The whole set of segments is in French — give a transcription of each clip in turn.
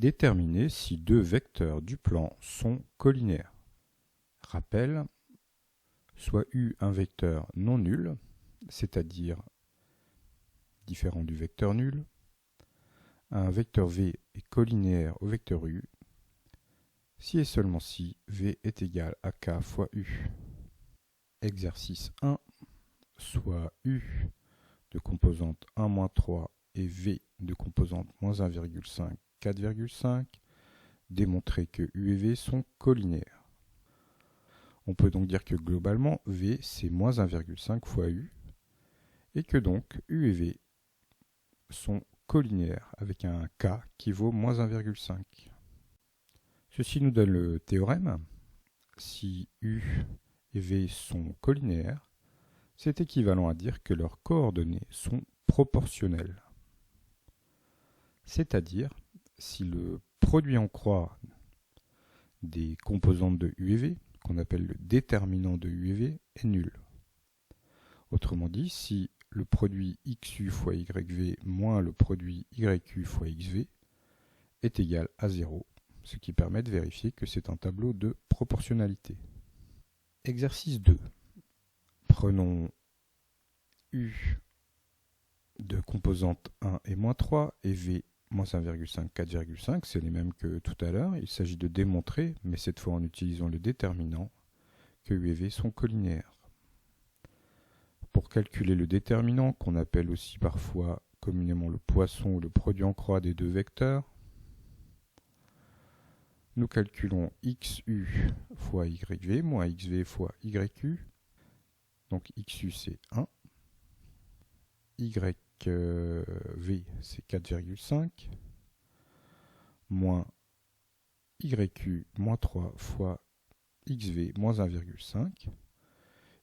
Déterminer si deux vecteurs du plan sont collinaires. Rappel, soit U un vecteur non nul, c'est-à-dire différent du vecteur nul, un vecteur V est collinaire au vecteur U, si et seulement si V est égal à K fois U. Exercice 1, soit U de composante 1-3 et V de composante moins 1,5, 4,5, démontrer que U et V sont collinaires. On peut donc dire que globalement, V c'est moins 1,5 fois U, et que donc U et V sont collinaires avec un K qui vaut moins 1,5. Ceci nous donne le théorème. Si U et V sont collinaires, c'est équivalent à dire que leurs coordonnées sont proportionnelles. C'est-à-dire, si le produit en croix des composantes de U et V, qu'on appelle le déterminant de U et V, est nul. Autrement dit, si le produit XU fois YV moins le produit YU fois XV est égal à 0, ce qui permet de vérifier que c'est un tableau de proportionnalité. Exercice 2. Prenons U de composante 1 et moins 3 et V moins 1,5, 4,5, c'est les mêmes que tout à l'heure. Il s'agit de démontrer, mais cette fois en utilisant le déterminant, que U et V sont collinaires. Pour calculer le déterminant, qu'on appelle aussi parfois communément le poisson ou le produit en croix des deux vecteurs, nous calculons XU fois YV moins XV fois YU. Donc XU c'est 1, YV c'est 4,5, moins YU moins 3 fois XV moins 1,5.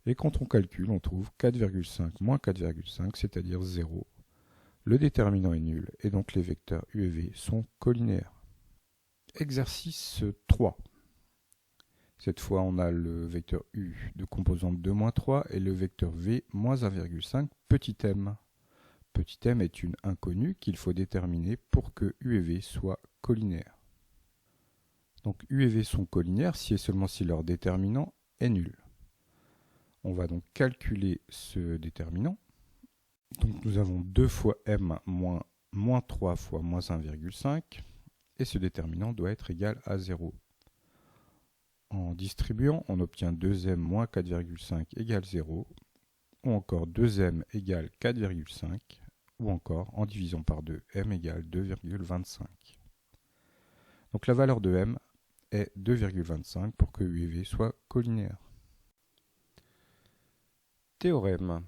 Et quand on calcule, on trouve 4,5 moins 4,5, c'est-à-dire 0. Le déterminant est nul, et donc les vecteurs U et V sont collinaires. Exercice 3. Cette fois, on a le vecteur U de composante 2, 3 et le vecteur V, moins 1,5, petit m. Petit m est une inconnue qu'il faut déterminer pour que U et V soient collinaires. Donc U et V sont collinaires si et seulement si leur déterminant est nul. On va donc calculer ce déterminant. Donc nous avons 2 fois m moins 3 fois moins 1,5 et ce déterminant doit être égal à 0. En distribuant, on obtient 2m moins 4,5 égale 0, ou encore 2m égale 4,5, ou encore en divisant par 2, m égale 2,25. Donc la valeur de m est 2,25 pour que U et V soient collinaires. Théorème.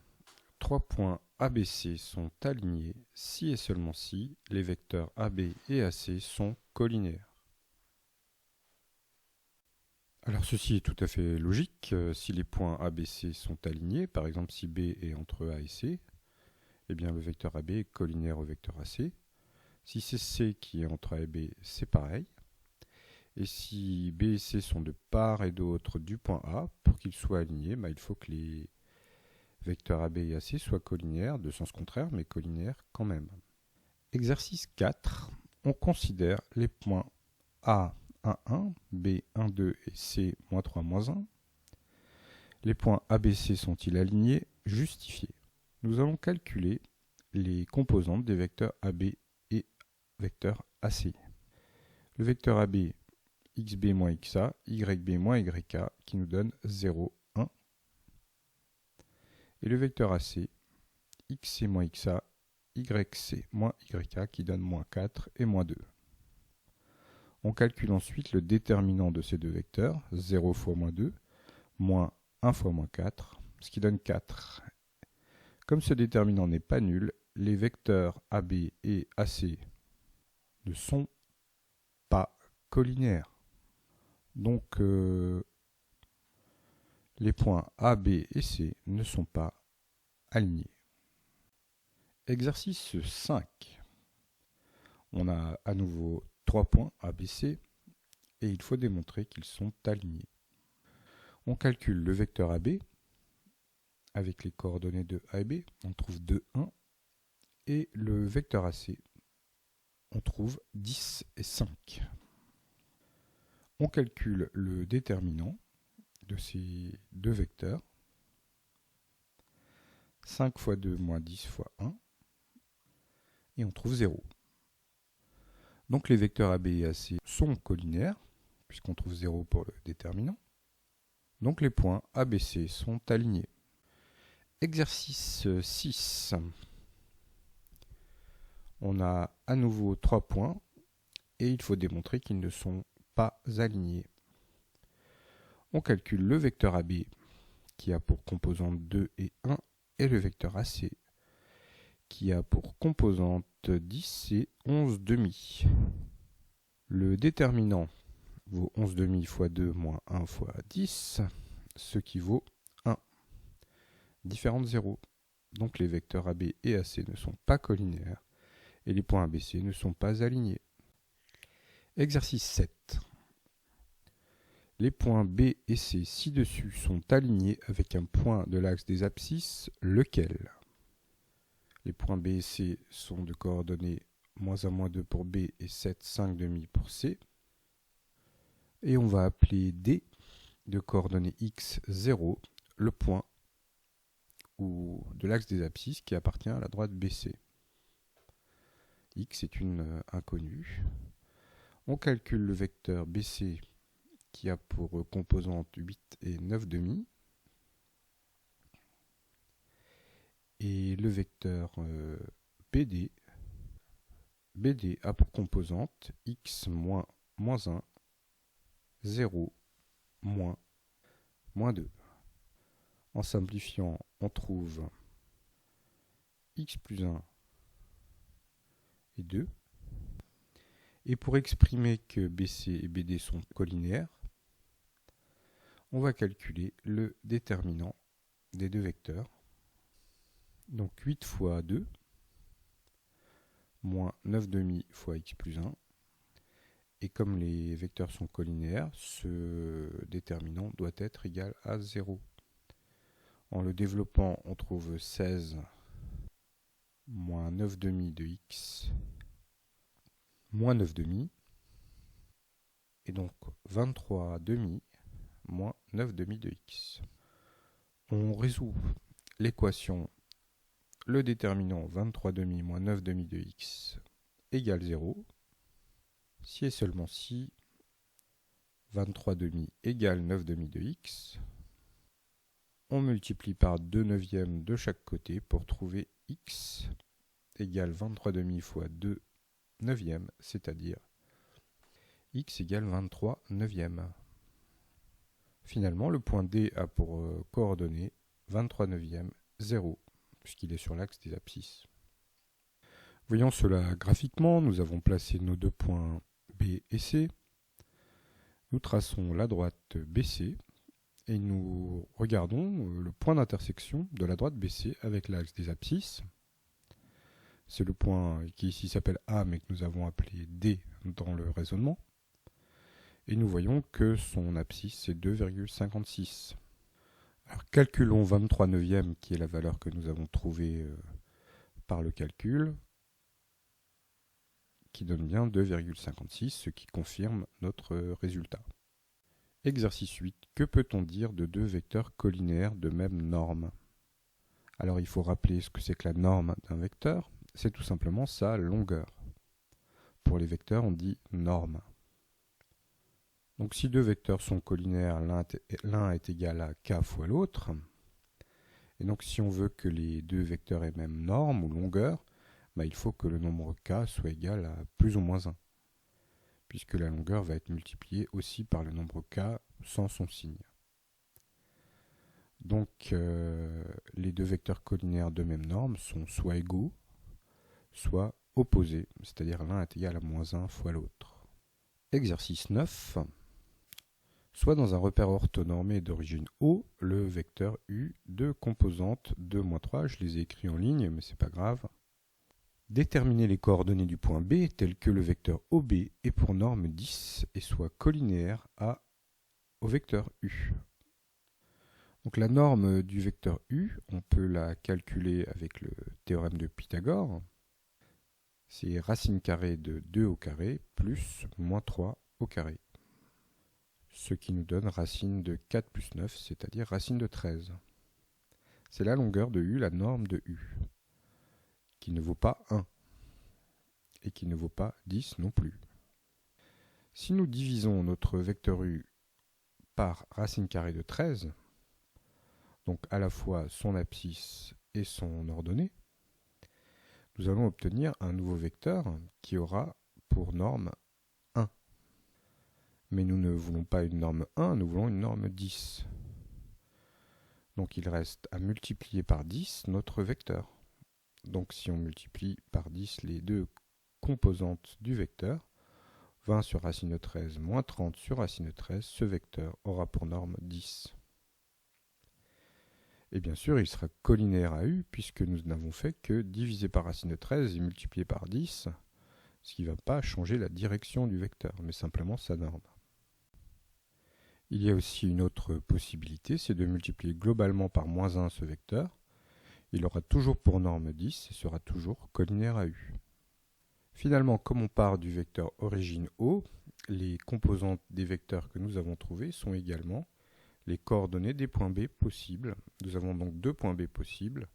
3 points ABC sont alignés si et seulement si les vecteurs AB et AC sont collinaires. Alors ceci est tout à fait logique. Si les points ABC sont alignés, par exemple si B est entre A et C, eh bien le vecteur AB est collinaire au vecteur AC. Si c'est C qui est entre A et B, c'est pareil. Et si B et C sont de part et d'autre du point A, pour qu'ils soient alignés, il faut que les vecteurs AB et AC soient collinaires, de sens contraire, mais collinaires quand même. Exercice 4. On considère les points A 1, 1, B 1, 2 et C moins 3, moins 1. Les points ABC sont-ils alignés? Justifiés. Nous allons calculer les composantes des vecteurs AB et vecteurs AC. Le vecteur AB, XB moins XA, YB moins YK, qui nous donne 0, 1. Et le vecteur AC, XC moins XA, YC moins YK, qui donne moins 4 et moins 2. On calcule ensuite le déterminant de ces deux vecteurs, 0 fois moins 2, moins 1 fois moins 4, ce qui donne 4. Comme ce déterminant n'est pas nul, les vecteurs AB et AC ne sont pas collinaires. Donc les points A, B et C ne sont pas alignés. Exercice 5. On a à nouveau 3 points A, B, C et il faut démontrer qu'ils sont alignés. On calcule le vecteur AB avec les coordonnées de A et B. On trouve 2, 1 et le vecteur AC on trouve 10 et 5. On calcule le déterminant de ces deux vecteurs. 5 fois 2 moins 10 fois 1. Et on trouve 0. Donc les vecteurs AB et AC sont collinaires, puisqu'on trouve 0 pour le déterminant. Donc les points ABC sont alignés. Exercice 6. On a à nouveau 3 points et il faut démontrer qu'ils ne sont pas alignés. On calcule le vecteur AB qui a pour composante 2 et 1 et le vecteur AC qui a pour composante 10 et 11 demi. Le déterminant vaut 11 demi fois 2 moins 1 fois 10, ce qui vaut 1. Différent de 0. Donc les vecteurs AB et AC ne sont pas collinaires et les points ABC ne sont pas alignés. Exercice 7. Les points B et C ci-dessus sont alignés avec un point de l'axe des abscisses, lequel? Les points B et C sont de coordonnées -1, -2 pour B et 7, 5 demi pour C. Et on va appeler D de coordonnées x 0 le point ou de l'axe des abscisses qui appartient à la droite BC. X est une inconnue. On calcule le vecteur BC qui a pour composante 8 et 9 demi. Et le vecteur BD. BD a pour composante x moins 1, 0, moins 2. En simplifiant, on trouve x plus 1 et 2. Et pour exprimer que BC et BD sont collinaires, on va calculer le déterminant des deux vecteurs. Donc 8 fois 2, moins 9 demi fois x plus 1. Et comme les vecteurs sont collinaires, ce déterminant doit être égal à 0. En le développant, on trouve 16 moins 9 demi de x moins 9 demi. Et donc 23 demi moins 9 demi de x. On résout l'équation. Le déterminant 23 demi moins 9 demi de x égale 0. Si et seulement si 23 demi égale 9 demi de x, on multiplie par 2 neuvièmes de chaque côté pour trouver x égale 23 demi fois 2 neuvièmes, c'est-à-dire x égale 23 neuvièmes. Finalement, le point D a pour coordonnées 23 neuvièmes, 0, puisqu'il est sur l'axe des abscisses. Voyons cela graphiquement, nous avons placé nos deux points B et C. Nous traçons la droite BC et nous regardons le point d'intersection de la droite BC avec l'axe des abscisses. C'est le point qui ici s'appelle A mais que nous avons appelé D dans le raisonnement. Et nous voyons que son abscisse est 2,56. Alors calculons 23 neuvièmes qui est la valeur que nous avons trouvée par le calcul, qui donne bien 2,56, ce qui confirme notre résultat. Exercice 8. Que peut-on dire de deux vecteurs collinaires de même norme? Alors il faut rappeler ce que c'est que la norme d'un vecteur. C'est tout simplement sa longueur. Pour les vecteurs, on dit norme. Donc si deux vecteurs sont collinaires, l'un est égal à k fois l'autre. Et donc si on veut que les deux vecteurs aient même norme ou longueur, il faut que le nombre k soit égal à plus ou moins 1, puisque la longueur va être multipliée aussi par le nombre k sans son signe. Donc les deux vecteurs collinaires de même norme sont soit égaux, soit opposés, c'est-à-dire l'un est égal à moins 1 fois l'autre. Exercice 9. Soit dans un repère orthonormé d'origine O, le vecteur U de composante 2, 3, je les ai écrits en ligne, mais c'est pas grave. Déterminer les coordonnées du point B telles que le vecteur OB est pour norme 10 et soit collinaire au vecteur U. Donc la norme du vecteur U, on peut la calculer avec le théorème de Pythagore. c'est racine carrée de 2 au carré plus moins 3 au carré. Ce qui nous donne racine de 4 plus 9, c'est-à-dire racine de 13. C'est la longueur de U, la norme de U, qui ne vaut pas 1 et qui ne vaut pas 10 non plus. Si nous divisons notre vecteur U par racine carrée de 13, donc à la fois son abscisse et son ordonnée, nous allons obtenir un nouveau vecteur qui aura pour norme 1. Mais nous ne voulons pas une norme 1, nous voulons une norme 10. Donc il reste à multiplier par 10 notre vecteur. Donc si on multiplie par 10 les deux composantes du vecteur, 20 sur racine de 13 moins 30 sur racine de 13, ce vecteur aura pour norme 10. Et bien sûr, il sera collinaire à U, puisque nous n'avons fait que diviser par racine de 13 et multiplier par 10, ce qui ne va pas changer la direction du vecteur, mais simplement sa norme. Il y a aussi une autre possibilité, c'est de multiplier globalement par moins 1 ce vecteur. Il aura toujours pour norme 10 et sera toujours collinaire à U. Finalement, comme on part du vecteur origine O, les composantes des vecteurs que nous avons trouvés sont également les coordonnées des points B possibles. Nous avons donc deux points B possibles,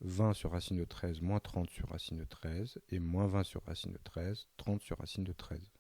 20 sur racine de 13 moins 30 sur racine de 13 et moins 20 sur racine de 13, 30 sur racine de 13.